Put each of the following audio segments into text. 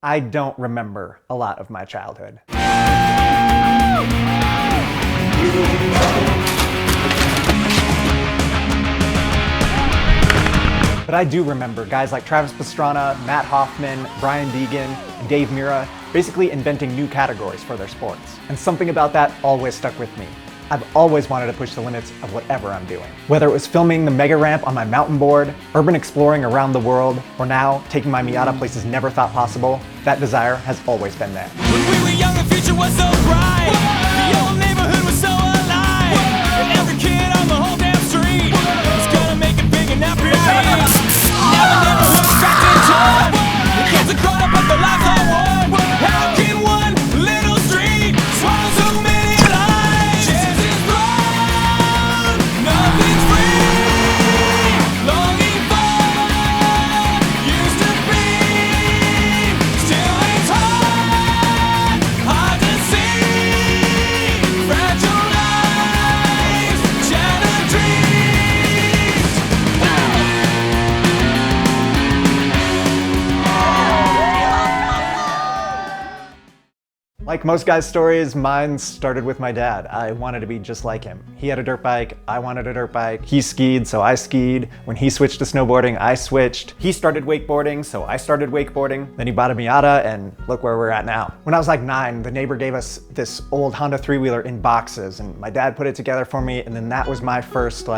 I don't remember a lot of my childhood. But I do remember guys like Travis Pastrana, Matt Hoffman, Brian Deegan, and Dave Mira basically inventing new categories for their sports. And something about that always stuck with me. I've always wanted to push the limits of whatever I'm doing. Whether it was filming the mega ramp on my mountain board, urban exploring around the world, or now taking my Miata places never thought possible, that desire has always been there. When we were young, the future was so bright. The old neighborhood was so alive. And every kid on the whole damn street was gonna make it big and not pretty. Now the neighborhood's trapped in time. The kids are grown up, but their lives are one. How can one little street swallow so many lives? Chances grown, nothing's free. Longing for used to be. Still it's hard to see. Fragile lives, shattered dreams. Like most guys' stories, mine started with my dad. I wanted to be just like him. He had a dirt bike, I wanted a dirt bike. He skied, so I skied. When he switched to snowboarding, I switched. He started wakeboarding, so I started wakeboarding. Then he bought a Miata, and look where we're at now. When I was like 9, the neighbor gave us this old Honda 3-wheeler in boxes, and my dad put it together for me, and then that was my first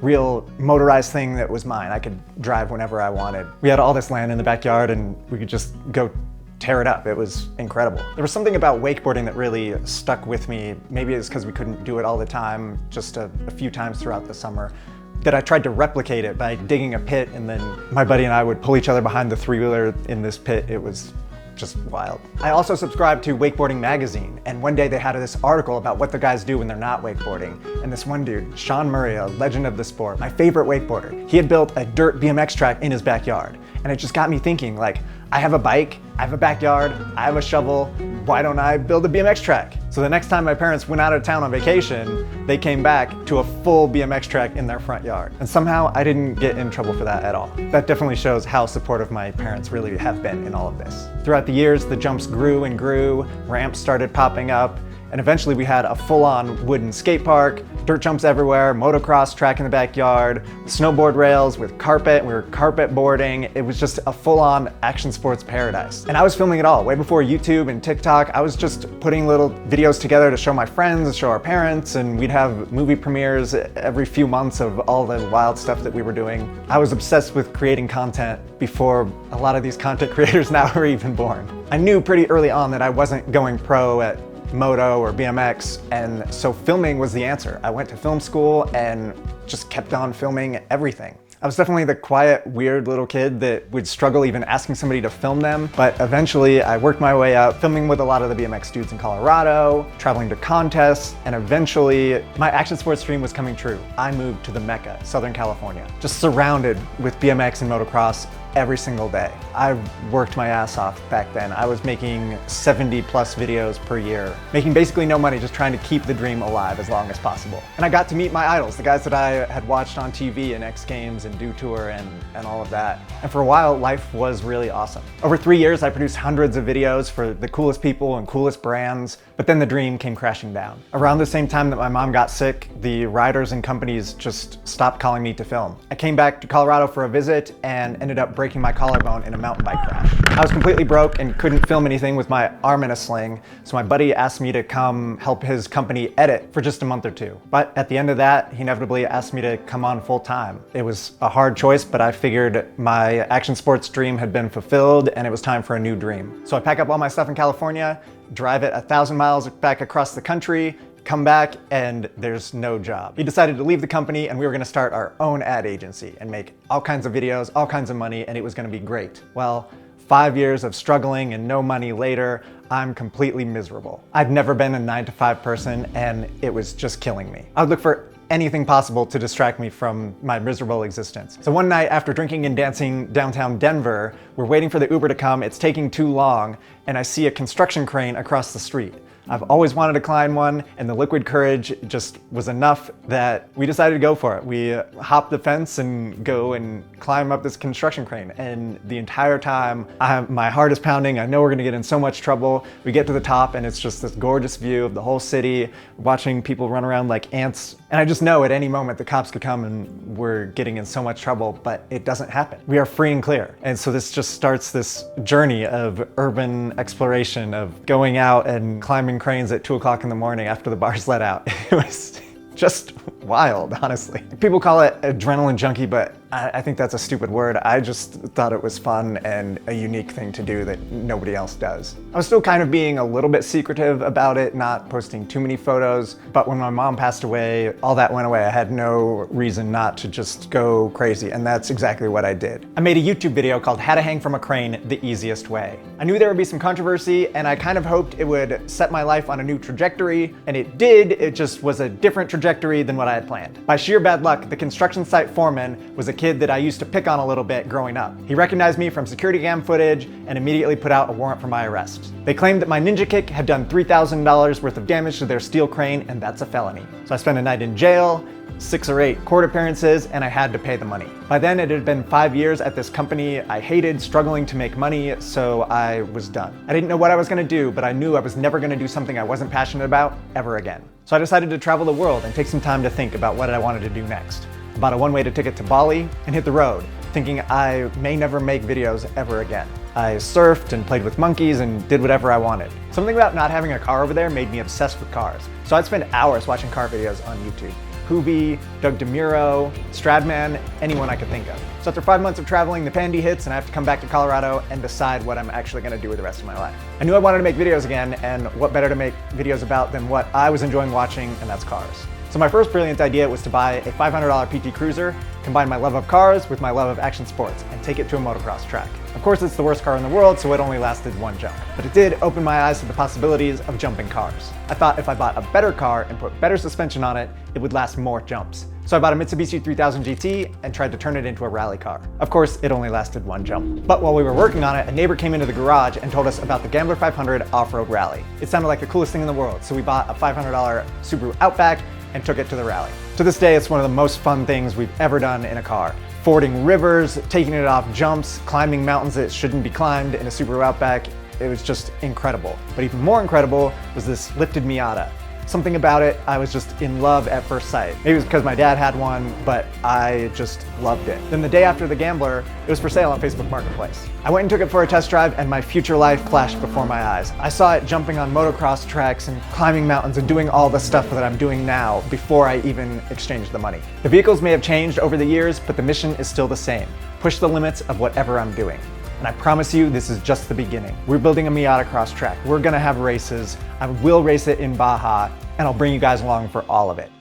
real motorized thing that was mine. I could drive whenever I wanted. We had all this land in the backyard, and we could just go tear it up. It was incredible. There was something about wakeboarding that really stuck with me. Maybe it's because we couldn't do it all the time, just a few times throughout the summer, that I tried to replicate it by digging a pit, and then my buddy and I would pull each other behind the 3-wheeler in this pit. It was just wild. I also subscribed to Wakeboarding Magazine, and one day they had this article about what the guys do when they're not wakeboarding. And this one dude, Sean Murray, a legend of the sport, my favorite wakeboarder, he had built a dirt BMX track in his backyard. And it just got me thinking, I have a bike, I have a backyard, I have a shovel, why don't I build a BMX track? So the next time my parents went out of town on vacation, they came back to a full BMX track in their front yard. And somehow I didn't get in trouble for that at all. That definitely shows how supportive my parents really have been in all of this. Throughout the years, the jumps grew and grew, ramps started popping up, and eventually we had a full-on wooden skate park, dirt jumps everywhere, motocross track in the backyard, snowboard rails with carpet. We were carpet boarding. It was just a full-on action sports paradise. And I was filming it all. Way before YouTube and TikTok, I was just putting little videos together to show my friends, show our parents, and we'd have movie premieres every few months of all the wild stuff that we were doing. I was obsessed with creating content before a lot of these content creators now were even born. I knew pretty early on that I wasn't going pro at moto or BMX, and so filming was the answer. I went to film school and just kept on filming everything. I was definitely the quiet, weird little kid that would struggle even asking somebody to film them, but eventually I worked my way up, filming with a lot of the BMX dudes in Colorado, traveling to contests, and eventually my action sports dream was coming true. I moved to the Mecca, Southern California, just surrounded with BMX and motocross every single day. I worked my ass off back then. I was making 70 plus videos per year, making basically no money, just trying to keep the dream alive as long as possible. And I got to meet my idols, the guys that I had watched on TV and X Games and Do Tour and all of that. And for a while, life was really awesome. Over 3 years, I produced hundreds of videos for the coolest people and coolest brands, but then the dream came crashing down. Around the same time that my mom got sick, the riders and companies just stopped calling me to film. I came back to Colorado for a visit and ended up breaking my collarbone in a mountain bike crash. I was completely broke and couldn't film anything with my arm in a sling, so my buddy asked me to come help his company edit for just a month or two. But at the end of that, he inevitably asked me to come on full time. It was a hard choice, but I figured my action sports dream had been fulfilled and it was time for a new dream. So I pack up all my stuff in California, drive it 1,000 miles back across the country, come back, and there's no job. He decided to leave the company and we were gonna start our own ad agency and make all kinds of videos, all kinds of money, and it was gonna be great. Well, 5 years of struggling and no money later, I'm completely miserable. I've never been a 9-to-5 person and it was just killing me. I would look for anything possible to distract me from my miserable existence. So one night after drinking and dancing downtown Denver, we're waiting for the Uber to come, it's taking too long, and I see a construction crane across the street. I've always wanted to climb one, and the liquid courage just was enough that we decided to go for it. We hop the fence and go and climb up this construction crane. And the entire time, my heart is pounding. I know we're gonna get in so much trouble. We get to the top and it's just this gorgeous view of the whole city, watching people run around like ants. And I just know at any moment the cops could come and we're getting in so much trouble, but it doesn't happen. We are free and clear. And so this just starts this journey of urban exploration, of going out and climbing cranes at 2 o'clock in the morning after the bars let out. It was just wild, honestly. People call it adrenaline junkie, but I think that's a stupid word. I just thought it was fun and a unique thing to do that nobody else does. I was still kind of being a little bit secretive about it, not posting too many photos, but when my mom passed away, all that went away. I had no reason not to just go crazy, and that's exactly what I did. I made a YouTube video called How to Hang from a Crane the Easiest Way. I knew there would be some controversy, and I kind of hoped it would set my life on a new trajectory, and it did. It just was a different trajectory than what I had planned. By sheer bad luck, the construction site foreman was a kid that I used to pick on a little bit growing up. He recognized me from security cam footage and immediately put out a warrant for my arrest. They claimed that my ninja kick had done $3,000 worth of damage to their steel crane, and that's a felony. So I spent a night in jail, 6 or 8 court appearances, and I had to pay the money. By then it had been 5 years at this company I hated, struggling to make money, so I was done. I didn't know what I was gonna do, but I knew I was never gonna do something I wasn't passionate about ever again. So I decided to travel the world and take some time to think about what I wanted to do next. I bought a one-way ticket to Bali and hit the road, thinking I may never make videos ever again. I surfed and played with monkeys and did whatever I wanted. Something about not having a car over there made me obsessed with cars. So I'd spend hours watching car videos on YouTube. Hoobie, Doug DeMuro, Stradman, anyone I could think of. So after 5 months of traveling, the pandy hits and I have to come back to Colorado and decide what I'm actually gonna do with the rest of my life. I knew I wanted to make videos again, and what better to make videos about than what I was enjoying watching, and that's cars. So my first brilliant idea was to buy a $500 PT Cruiser, combine my love of cars with my love of action sports, and take it to a motocross track. Of course, it's the worst car in the world, so it only lasted 1 jump. But it did open my eyes to the possibilities of jumping cars. I thought if I bought a better car and put better suspension on it, it would last more jumps. So I bought a Mitsubishi 3000 GT and tried to turn it into a rally car. Of course, it only lasted 1 jump. But while we were working on it, a neighbor came into the garage and told us about the Gambler 500 off-road rally. It sounded like the coolest thing in the world, so we bought a $500 Subaru Outback and took it to the rally. To this day, it's one of the most fun things we've ever done in a car. Fording rivers, taking it off jumps, climbing mountains that shouldn't be climbed in a Subaru Outback. It was just incredible. But even more incredible was this lifted Miata. Something about it, I was just in love at first sight. Maybe it was because my dad had one, but I just loved it. Then the day after the Gambler, it was for sale on Facebook Marketplace. I went and took it for a test drive, and my future life flashed before my eyes. I saw it jumping on motocross tracks and climbing mountains and doing all the stuff that I'm doing now before I even exchanged the money. The vehicles may have changed over the years, but the mission is still the same. Push the limits of whatever I'm doing. And I promise you, this is just the beginning. We're building a Miata cross track. We're gonna have races. I will race it in Baja, and I'll bring you guys along for all of it.